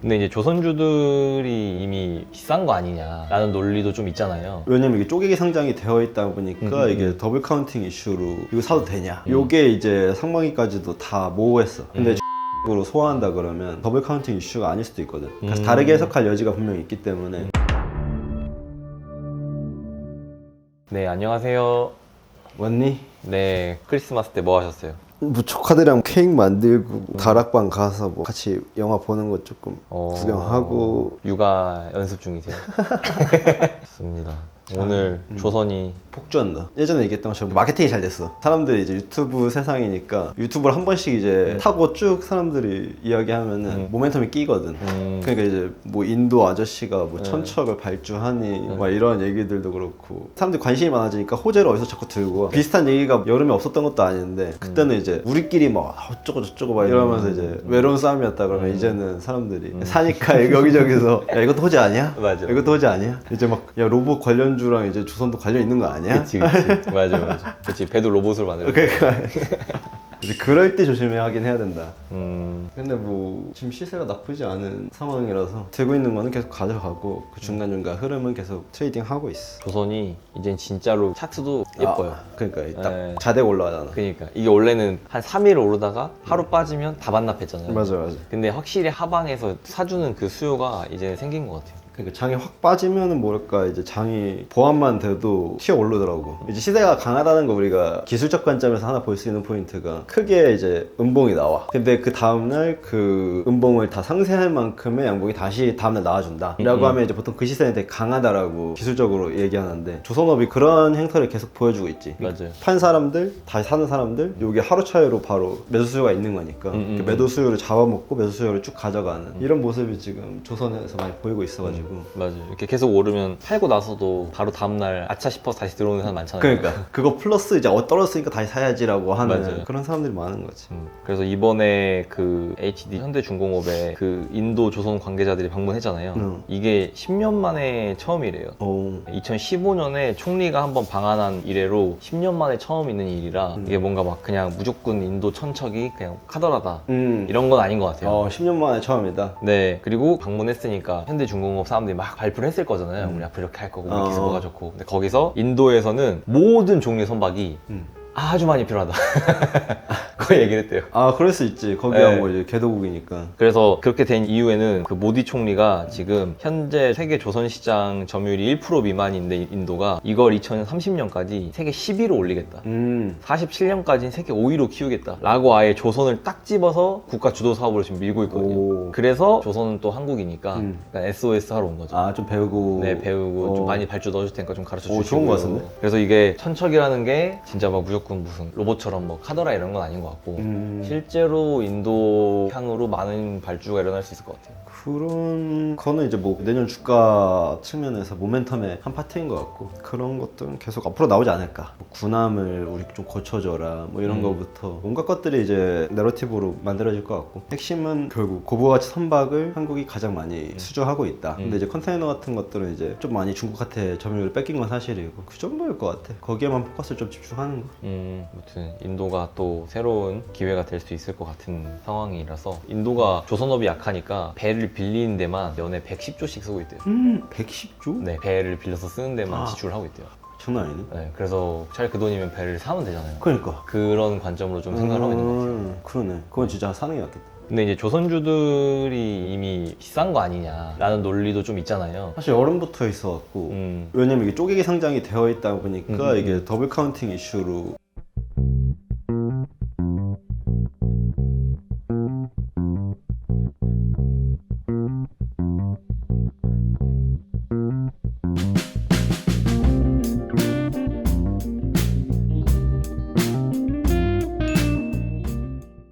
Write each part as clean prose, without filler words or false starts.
근데 이제 조선주들이 이미 비싼 거 아니냐라는 논리도 좀 있잖아요. 왜냐면 이게 쪼개기 상장이 되어 있다 보니까 이게 더블 카운팅 이슈로 이거 사도 되냐 요게 이제 상반기까지도 다 모호했어. 근데 으로 소화한다 그러면 더블 카운팅 이슈가 아닐 수도 있거든. 그래서 다르게 해석할 여지가 분명히 있기 때문에. 네, 안녕하세요. 왔니? 네, 크리스마스 때 뭐 하셨어요? 뭐 조카들이랑 케이크 만들고 다락방 가서 뭐 같이 영화 보는 거 조금 구경하고. 육아 연습 중이세요? 좋습니다. 오늘 조선이 폭주한다. 예전에 얘기했던 것처럼 마케팅이 잘 됐어. 사람들이 이제 유튜브 세상이니까 유튜브를 한 번씩 이제 타고 쭉 사람들이 이야기하면은 모멘텀이 끼거든. 그러니까 이제 뭐 인도 아저씨가 뭐 천척을 발주하니 막 이런 얘기들도 그렇고 사람들이 관심이 많아지니까 호재를 어디서 자꾸 들고 비슷한 얘기가 여름에 없었던 것도 아닌데 그때는 이제 우리끼리 막 어쩌고 저쩌고 막 이러면서 이제 외로운 싸움이었다 그러면 이제는 사람들이 사니까 여기저기서 야 이것도 호재 아니야? 맞아. 이것도 호재 아니야? 이제 막 야 로봇 관련주랑 이제 조선도 관련 있는 거 아니야? 그치. 맞아. 그치, 배도 로봇을 만들고. 그러니까 이제 그럴 때 조심해야 하긴 해야 된다. 음, 근데 뭐 지금 시세가 나쁘지 않은 상황이라서 들고 있는 거는 계속 가져가고 그 중간중간 흐름은 계속 트레이딩 하고 있어. 조선이 이젠 진짜로 차트도 예뻐요. 그러니까 딱 네. 자대가 올라가잖아. 그러니까 이게 원래는 한 3일 오르다가 하루 빠지면 다 반납했잖아요. 맞아. 근데 확실히 하방에서 사주는 그 수요가 이제 생긴 것 같아요. 그러니까 장이 확 빠지면은 뭐랄까 이제 장이 보합만 돼도 튀어 오르더라고. 이제 시세가 강하다는 거 우리가 기술적 관점에서 하나 볼 수 있는 포인트가 크게 이제 음봉이 나와. 근데 그 다음날 그 음봉을 다 상쇄할 만큼의 양봉이 다시 다음날 나와준다 라고 하면 이제 보통 그 시세는 되게 강하다라고 기술적으로 얘기하는데 조선업이 그런 행태를 계속 보여주고 있지. 맞아요. 판 사람들, 다시 사는 사람들, 요게 하루 차이로 바로 매수 수요가 있는 거니까 그 매도 수요를 잡아먹고 매수 수요를 쭉 가져가는 이런 모습이 지금 조선에서 많이 보이고 있어가지고. 맞아요. 이렇게 계속 오르면 팔고 나서도 바로 다음날 아차 싶어서 다시 들어오는 사람 많잖아요. 그러니까 그거 플러스 이제 떨어졌으니까 다시 사야지라고 하는 맞아요. 그런 사람들이 많은 거지. 그래서 이번에 그 HD 현대중공업에 그 인도 조선 관계자들이 방문했잖아요. 이게 10년 만에 처음이래요. 2015년에 총리가 한번 방한한 이래로 10년 만에 처음 있는 일이라 이게 뭔가 막 그냥 무조건 인도 천척이 그냥 카더라다 이런 건 아닌 것 같아요. 10년 만에 처음이다. 네, 그리고 방문했으니까 현대중공업 사람들이 막 발표를 했을 거잖아요. 우리 앞으로 이렇게 할 거고 우리 기술 뭐가 좋고. 근데 거기서 인도에서는 모든 종류의 선박이 아주 많이 필요하다. 그거 얘기를 했대요. 그럴 수 있지. 거기가 네. 뭐 이제 개도국이니까. 그래서 그렇게 된 이유에는 그 모디 총리가 지금 현재 세계 조선시장 점유율이 1% 미만인데 인도가 이걸 2030년까지 세계 10위로 올리겠다. 47년까지는 세계 5위로 키우겠다 라고 아예 조선을 딱 집어서 국가 주도 사업으로 지금 밀고 있거든요. 그래서 조선은 또 한국이니까 약간 SOS 하러 온 거죠. 좀 배우고. 네, 배우고 좀 많이 발주 넣어줄 테니까 좀 가르쳐 주시고. 좋은 거 같은데? 그래서 이게 천척이라는 게 진짜 막 무조건 무슨 로봇처럼 뭐 카더라 이런 건 아닌 것 같고 실제로 인도 향으로 많은 발주가 일어날 수 있을 것 같아요. 그런 거는 이제 뭐 내년 주가 측면에서 모멘텀의 한 파트인 것 같고 그런 것들은 계속 앞으로 나오지 않을까. 뭐 군함을 우리 좀 고쳐줘라 뭐 이런 거부터 온갖 것들이 이제 내러티브로 만들어질 것 같고 핵심은 결국 고부가치 선박을 한국이 가장 많이 수주하고 있다. 근데 이제 컨테이너 같은 것들은 이제 좀 많이 중국한테 점유율을 뺏긴 건 사실이고 그 정도일 것 같아. 거기에만 포커스를 좀 집중하는 거. 아무튼 인도가 또 새로운 기회가 될 수 있을 것 같은 상황이라서 인도가 조선업이 약하니까 배를 빌리는 데만 연에 110조씩 쓰고 있대요. 110조? 네, 배를 빌려서 쓰는 데만 지출하고 있대요. 장난 아니네. 네, 그래서 차라리 그 돈이면 배를 사면 되잖아요. 그러니까. 그런 관점으로 좀 생각을 하고 있는 것 같아요. 그러네. 그건 진짜 사는 게 낫겠다. 근데 이제 조선주들이 이미 비싼 거 아니냐라는 논리도 좀 있잖아요. 사실 여름부터 있어갖고 왜냐면 이게 쪼개기 상장이 되어 있다 보니까 이게 더블 카운팅 이슈로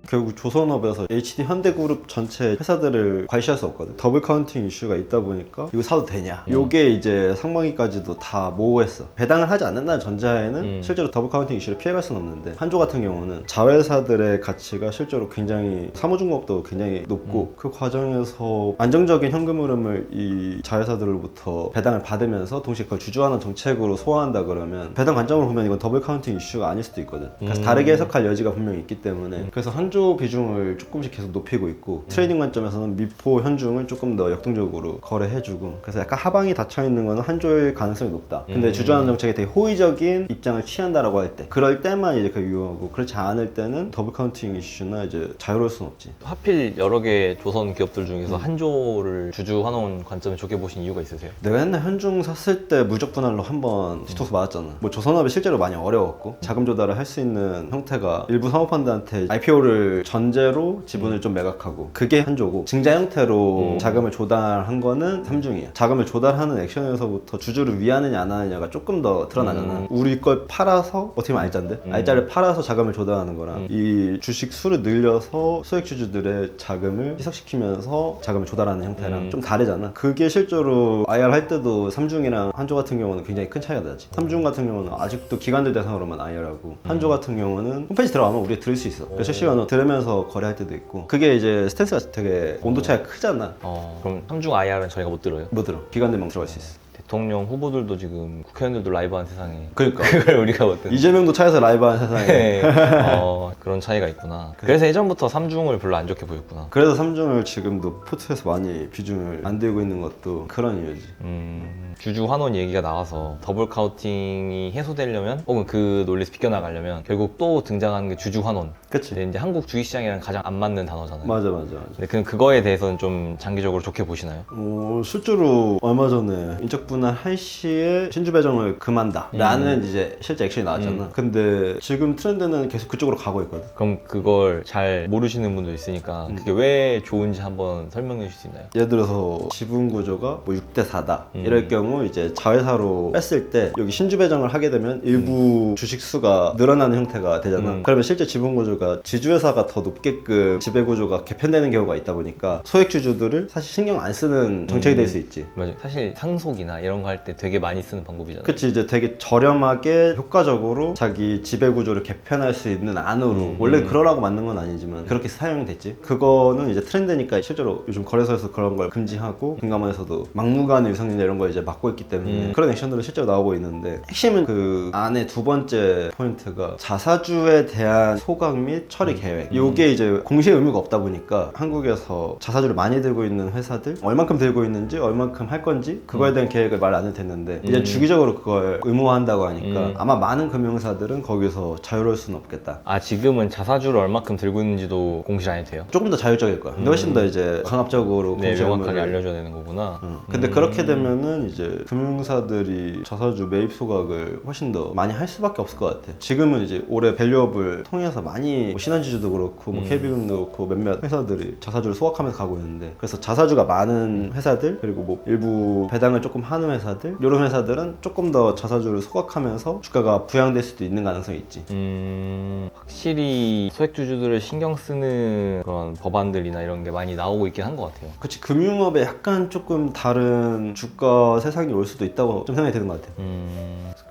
결국 조선업에서 HD 현대그룹 전체 회사들을 과시할 수 없거든. 더블 카운팅 이슈가 있다 보니까 이거 사도 되냐? 요게 이제 상반기까지도 다 모호했어. 배당을 하지 않는다는 전제하에는 실제로 더블 카운팅 이슈를 피해갈 수는 없는데 한조 같은 경우는 자회사들의 가치가 실제로 굉장히 사무중공업도 굉장히 높고 그 과정에서 안정적인 현금 흐름을 이 자회사들로부터 배당을 받으면서 동시에 그걸 주주하는 정책으로 소화한다 그러면 배당 관점으로 보면 이건 더블 카운팅 이슈가 아닐 수도 있거든. 그래서 다르게 해석할 여지가 분명히 있기 때문에 그래서 한조 한조 비중을 조금씩 계속 높이고 있고 트레이딩 관점에서는 미포 현중을 조금 더 역동적으로 거래해주고 그래서 약간 하방이 닫혀있는 거는 한조일 가능성이 높다. 근데 주주환원 정책에 되게 호의적인 입장을 취한다라고 할 때 그럴 때만 이제 그 유효하고 그렇지 않을 때는 더블 카운팅 이슈나 이제 자유로울 순 없지. 하필 여러 개 조선 기업들 중에서 한조를 주주 환원 관점에 좋게 보신 이유가 있으세요? 내가 옛날 현중 샀을 때 물적 분할로 한번 뒤통수 맞았잖아. 뭐 조선업이 실제로 많이 어려웠고 자금 조달을 할 수 있는 형태가 일부 사모펀드한테 IPO를 전제로 지분을 좀 매각하고 그게 한조고 증자 형태로 자금을 조달한 거는 삼중이야. 자금을 조달하는 액션에서부터 주주를 위하느냐 안 하느냐가 조금 더 드러나잖아. 우리 걸 팔아서 어떻게 보면 알짜인데 알짜를 팔아서 자금을 조달하는 거랑 이 주식 수를 늘려서 소액 주주들의 자금을 희석시키면서 자금을 조달하는 형태랑 좀 다르잖아. 그게 실제로 IR 할 때도 삼중이랑 한조 같은 경우는 굉장히 큰 차이가 나지. 삼중 같은 경우는 아직도 기관들 대상으로만 IR하고 한조 같은 경우는 홈페이지 들어가면 우리가 들을 수 있어. 그래서 실시간으로 들으면서 거래할 때도 있고 그게 이제 스탠스가 되게 온도 차이가 크잖아. 그럼 삼중 IR은 저희가 못 들어요? 못 들어. 기관들만 들어갈 수 있어. 대통령 후보들도 지금 국회의원들도 라이브한 세상에 그러니까 그걸 우리가 못 듣는 이재명도 차에서 라이브하는 세상에 네. 그런 차이가 있구나. 그래서 예전부터 삼중을 별로 안 좋게 보였구나. 그래서 삼중을 지금도 포트에서 많이 비중을 안 들고 있는 것도 그런 이유지. 주주 환원 얘기가 나와서 더블 카운팅이 해소되려면 혹은 그 논리에서 비껴나가려면 결국 또 등장하는 게 주주 환원. 그치. 근데 이제 한국 주식시장이랑 가장 안 맞는 단어잖아요. 맞아. 근데 그거에 대해서는 좀 장기적으로 좋게 보시나요? 실제로 얼마 전에 인적 분할할 시에 신주 배정을 금한다 라는 이제 실제 액션이 나왔잖아. 근데 지금 트렌드는 계속 그쪽으로 가고 있거든. 그럼 그걸 잘 모르시는 분도 있으니까 그게 왜 좋은지 한번 설명해 주실 수 있나요? 예를 들어서 지분 구조가 뭐 6대 4다 이럴 경우 이제 자회사로 뺐을 때 여기 신주 배정을 하게 되면 일부 주식 수가 늘어나는 형태가 되잖아. 그러면 실제 지분 구조가 지주회사가 더 높게끔 지배 구조가 개편되는 경우가 있다 보니까 소액 주주들을 사실 신경 안 쓰는 정책이 될 수 있지. 맞아요. 사실 상속이나 이런 거 할 때 되게 많이 쓰는 방법이잖아요. 그치. 이제 되게 저렴하게 효과적으로 자기 지배 구조를 개편할 수 있는 안으로 원래 그러라고 만든 건 아니지만 그렇게 사용됐지. 그거는 이제 트렌드니까 실제로 요즘 거래소에서 그런 걸 금지하고 금감원에서도 막무가내 유상증자 이런 걸 이제 막고 있기 때문에 그런 액션들은 실제로 나오고 있는데 핵심은 그 안에 두 번째 포인트가 자사주에 대한 소각 및 처리 계획. 요게 이제 공시의 의무가 없다 보니까 한국에서 자사주를 많이 들고 있는 회사들 얼만큼 들고 있는지 얼만큼 할 건지 그거에 대한 계획을 말 안 했는데 이제 주기적으로 그걸 의무화한다고 하니까 아마 많은 금융사들은 거기서 자유로울 수는 없겠다. 지금은 자사주를 얼마큼 들고 있는지도 공시를 안 해도 돼요? 조금 더 자율적일 거야. 근데 훨씬 더 이제 강압적으로 네, 공시 명확하게 의무를 알려줘야 되는 거구나. 근데 그렇게 되면은 이제 금융사들이 자사주 매입 소각을 훨씬 더 많이 할 수밖에 없을 것 같아. 지금은 이제 올해 밸류업을 통해서 많이 뭐 신한지주도 그렇고 뭐 KB금도 그렇고 몇몇 회사들이 자사주를 소각하면서 가고 있는데 그래서 자사주가 많은 회사들 그리고 뭐 일부 배당을 조금 하는 회사들 이런 회사들은 조금 더 자사주를 소각하면서 주가가 부양될 수도 있는 가능성이 있지. 확실히 소액주주들을 신경 쓰는 그런 법안들이나 이런 게 많이 나오고 있긴 한 것 같아요. 그치. 금융업에 약간 조금 다른 주가 세상이 올 수도 있다고 좀 생각이 드는 것 같아요.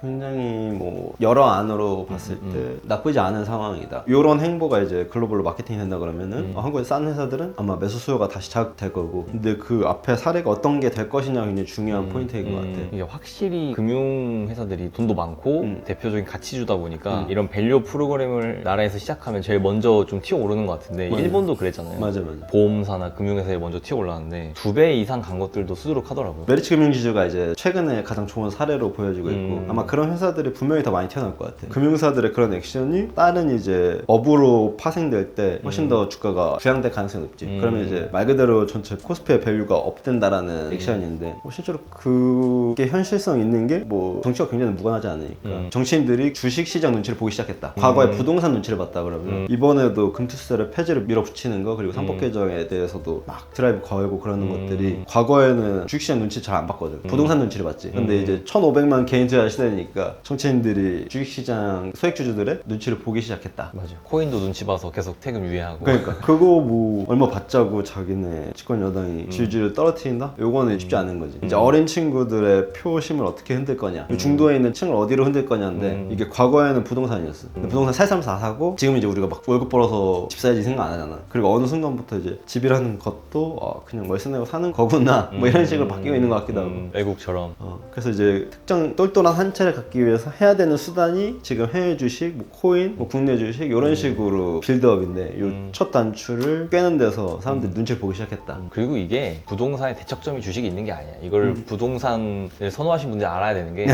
굉장히 뭐 여러 안으로 봤을 때 나쁘지 않은 상황이다. 이런 행보가 이제 글로벌로 마케팅이 된다 그러면은 한국의 싼 회사들은 아마 매수 수요가 다시 자극될 거고 근데 그 앞에 사례가 어떤 게 될 것이냐 굉장히 중요한 포인트인 것 같아. 이게 확실히 금융회사들이 돈도 많고 대표적인 가치주다 보니까 이런 밸류 프로그램을 나라에서 시작하면 제일 먼저 좀 튀어오르는 것 같은데 맞아. 일본도 그랬잖아요. 맞아. 보험사나 금융회사에 먼저 튀어올랐는데 2배 이상 간 것들도 수두룩하더라고요. 메리츠 금융지주가 이제 최근에 가장 좋은 사례로 보여지고 있고 아마 그런 회사들이 분명히 더 많이 튀어나올 것 같아. 금융사들의 그런 액션이 다른 이제 업으로 파생될 때 훨씬 더 주가가 부양될 가능성이 높지. 그러면 이제 말 그대로 전체 코스피의 밸류가 업된다라는 액션인데 뭐 실제로 그게 현실성 있는 게 뭐 정치와 굉장히 무관하지 않으니까 정치인들이 주식시장 눈치를 보기 시작했다. 과거에 부동산 눈치를 봤다 그러면 이번에도 금투세를 폐지를 밀어붙이는 거 그리고 상법 개정에 대해서도 막 드라이브 걸고 그러는 것들이 과거에는 주식시장 눈치 잘 안 봤거든. 부동산 눈치를 봤지. 근데 이제 1,500만 개인 투자 시대니까 정치인들이 주식시장 소액주주들의 눈치를 보기 시작했다. 맞아. 코인도 눈치 봐서 계속 태금 유예하고. 그러니까 그거 뭐 얼마 받자고 자기네 집권 여당이 지지율을 떨어뜨린다? 요거는 쉽지 않은 거지. 이제 어린 친구들의 표심을 어떻게 흔들 거냐, 중도에 있는 층을 어디로 흔들 거냐인데 이게 과거에는 부동산이었어. 근데 부동산 살삼 다 사고 지금 이제 우리가 막 월급 벌어서 집 사야지 생각 안 하잖아. 그리고 어느 순간부터 이제 집이라는 것도 그냥 월세 내고 사는 거구나 뭐 이런 식으로 바뀌고 있는 것 같기도 하고. 외국처럼. 그래서 이제 특정 똘똘한 한 차례 수익을 갖기 위해서 해야 되는 수단이 지금 해외 주식, 뭐 코인, 뭐 국내 주식 이런 식으로 빌드업인데 요 첫 단추를 꿰는 데서 사람들이 눈치를 보기 시작했다. 그리고 이게 부동산의 대척점이 주식이 있는 게 아니야. 이걸 부동산을 선호하신 분들이 알아야 되는 게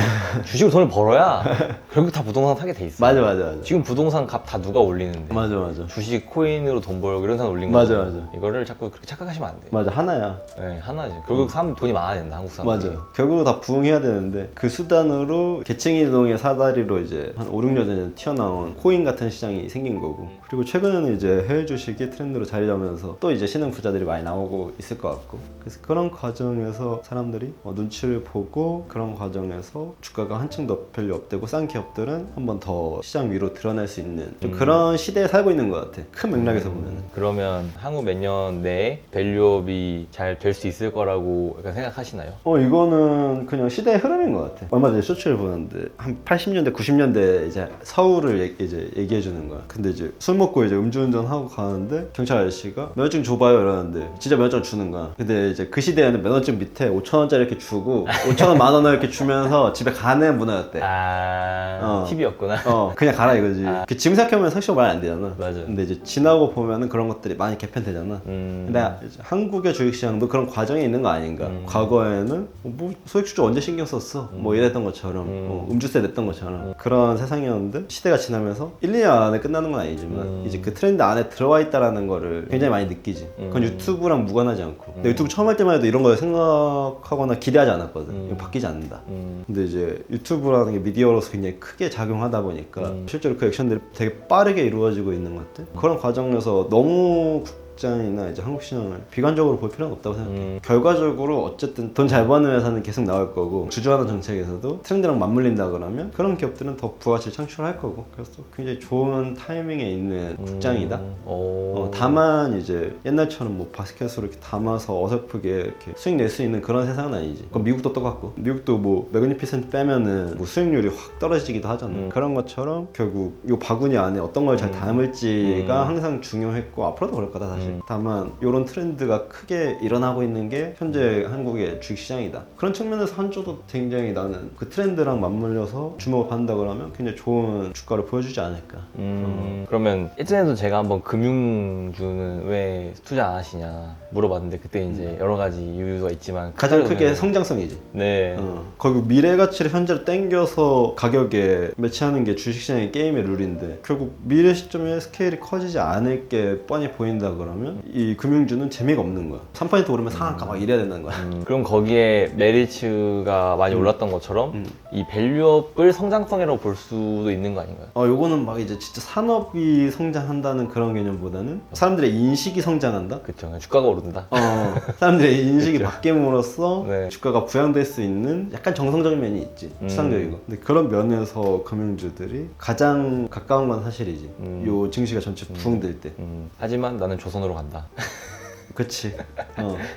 주식으로 돈을 벌어야 결국 다 부동산 사게 돼 있어. 맞아 맞아 맞아. 지금 부동산 값 다 누가 올리는데 맞아 맞아. 주식 코인으로 돈 벌고 이런 사람 올린 맞아, 거죠. 맞아. 이거를 자꾸 그렇게 착각하시면 안 돼. 맞아 하나야. 네, 하나지. 결국 사람 돈이 많아야 된다. 한국 사람. 맞아. 결국은 다 부흥해야 되는데 그 수단으로 계층 이동의 사다리로 이제 한 5, 6년 전에 튀어나온 코인 같은 시장이 생긴 거고 그리고 최근에는 이제 해외 주식이 트렌드로 자리 잡으면서 또 이제 신흥 부자들이 많이 나오고 있을 것 같고 그래서 그런 과정에서 사람들이 눈치를 보고 그런 과정에서 주가가 한층 더 밸류 업되고 싼 기업들은 한 번 더 시장 위로 드러날 수 있는 좀 그런 시대에 살고 있는 것 같아. 큰 맥락에서 보면은. 그러면 향후 몇 년 내에 밸류업이 잘 될 수 있을 거라고 약간 생각하시나요? 이거는 그냥 시대의 흐름인 것 같아. 얼마 전에 쇼츠를 보는데 한 80년대, 90년대 이제 서울을 이제 얘기해 주는 거야. 근데 이제 술 먹고 이제 음주운전 하고 가는데 경찰 아저씨가 면허증 줘봐요 이러는데 진짜 면허증 주는 거야. 근데 이제 그 시대에는 면허증 밑에 5,000원짜리 이렇게 주고 5,000원, 10,000원 이렇게 주면서 집에 가는 문화였대. 팁이었구나. 그냥 가라 이거지. 지금 생각해보면 상식적으로 말 안 되잖아. 맞아. 근데 이제 지나고 보면은 그런 것들이 많이 개편되잖아. 근데 이제 한국의 주식시장도 그런 과정이 있는 거 아닌가. 과거에는 뭐 소액주주 언제 신경 썼어? 뭐 이랬던 것처럼 음주세 냈던 것처럼 그런 세상이었는데 시대가 지나면서 1, 2년 안에 끝나는 건 아니지만 이제 그 트렌드 안에 들어와 있다라는 거를 굉장히 많이 느끼지. 그건 유튜브랑 무관하지 않고 근데 유튜브 처음 할 때만 해도 이런 걸 생각하거나 기대하지 않았거든. 이거 바뀌지 않는다. 근데 이제 유튜브라는 게 미디어로서 굉장히 크게 작용하다 보니까 실제로 그 액션들이 되게 빠르게 이루어지고 있는 것들 그런 과정에서 너무 국장이나 이제 한국 시장을 비관적으로 볼 필요는 없다고 생각해. 결과적으로 어쨌든 돈 잘 버는 회사는 계속 나올 거고 주주하는 정책에서도 트렌드랑 맞물린다 그러면 그런 기업들은 더 부가가치를 창출할 거고 그래서 굉장히 좋은 타이밍에 있는 국장이다. 다만 이제 옛날처럼 뭐 바스켓으로 이렇게 담아서 어설프게 이렇게 수익 낼 수 있는 그런 세상은 아니지. 그건 미국도 똑같고 미국도 뭐 매그니피센트 빼면은 뭐 수익률이 확 떨어지기도 하잖아. 그런 것처럼 결국 이 바구니 안에 어떤 걸 잘 담을지가 항상 중요했고 앞으로도 그럴 거다 사실. 다만 이런 트렌드가 크게 일어나고 있는 게 현재 한국의 주식시장이다. 그런 측면에서 한조도 굉장히 나는 그 트렌드랑 맞물려서 주목을 받는다 그러면 굉장히 좋은 주가를 보여주지 않을까. 그러면 예전에도 제가 한번 금융주는 왜 투자 안 하시냐 물어봤는데 그때 이제 여러 가지 이유가 있지만 가장 크게 성장성이지. 네. 결국 미래 가치를 현재로 땡겨서 가격에 매치하는 게 주식시장의 게임의 룰인데 결국 미래 시점에 스케일이 커지지 않을 게 뻔히 보인다 그러면 이 금융주는 재미가 없는 거야. 3% 오르면 상한가 막 이래야 된다는 거야. 그럼 거기에 메리츠가 많이 올랐던 것처럼 이 밸류업을 성장성이라고 볼 수도 있는 거 아닌가요? 요거는 막 이제 진짜 산업이 성장한다는 그런 개념보다는 사람들의 인식이 성장한다? 그쵸. 주가가 오른다. 사람들의 인식이 바뀜으로써 네. 주가가 부양될 수 있는 약간 정성적인 면이 있지. 추상적이고. 근데 그런 면에서 금융주들이 가장 가까운 건 사실이지. 요 증시가 전체 부흥될 때. 하지만 나는 조선으로 간다. 그치.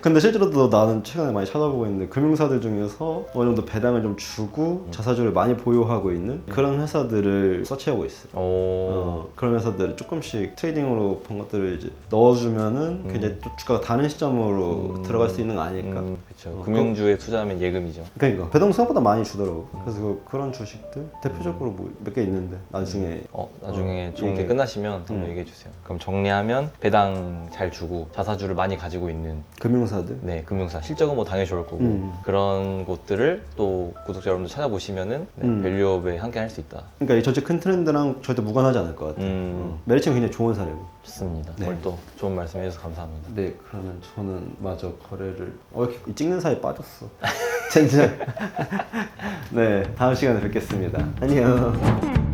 근데 실제로도 나는 최근에 많이 찾아보고 있는데 금융사들 중에서 어느 정도 배당을 좀 주고 자사주를 많이 보유하고 있는 그런 회사들을 서치하고 있어. 그런 회사들을 조금씩 트레이딩으로 본 것들을 이제 넣어주면은 굉장히 또 주가가 다른 시점으로 들어갈 수 있는 거 아닐까. 그렇죠. 금융주에 투자하면 예금이죠. 그러니까 배당 생각보다 많이 주더라고. 그래서 그런 주식들 대표적으로 뭐 몇 개 있는데 나중에 나중에 정리 얘기해. 끝나시면 한번 얘기해 주세요. 그럼 정리하면 배당 잘 주고 자사주를 많이 가지고 있는 금융사들. 네, 금융사 실적은 뭐 당연히 좋을 거고 그런 곳들을 또 구독자 여러분들 찾아보시면은 밸류업에 함께 할 수 있다. 그러니까 이 전체 큰 트렌드랑 절대 무관하지 않을 것 같아. 메리츠는 굉장히 좋은 사례고. 좋습니다. 네. 오늘 또 좋은 말씀 해주셔서 감사합니다. 네, 그러면 저는 마저 거래를 이렇게 찍는 사이에 빠졌어. 젠장. 네, 다음 시간에 뵙겠습니다. 안녕.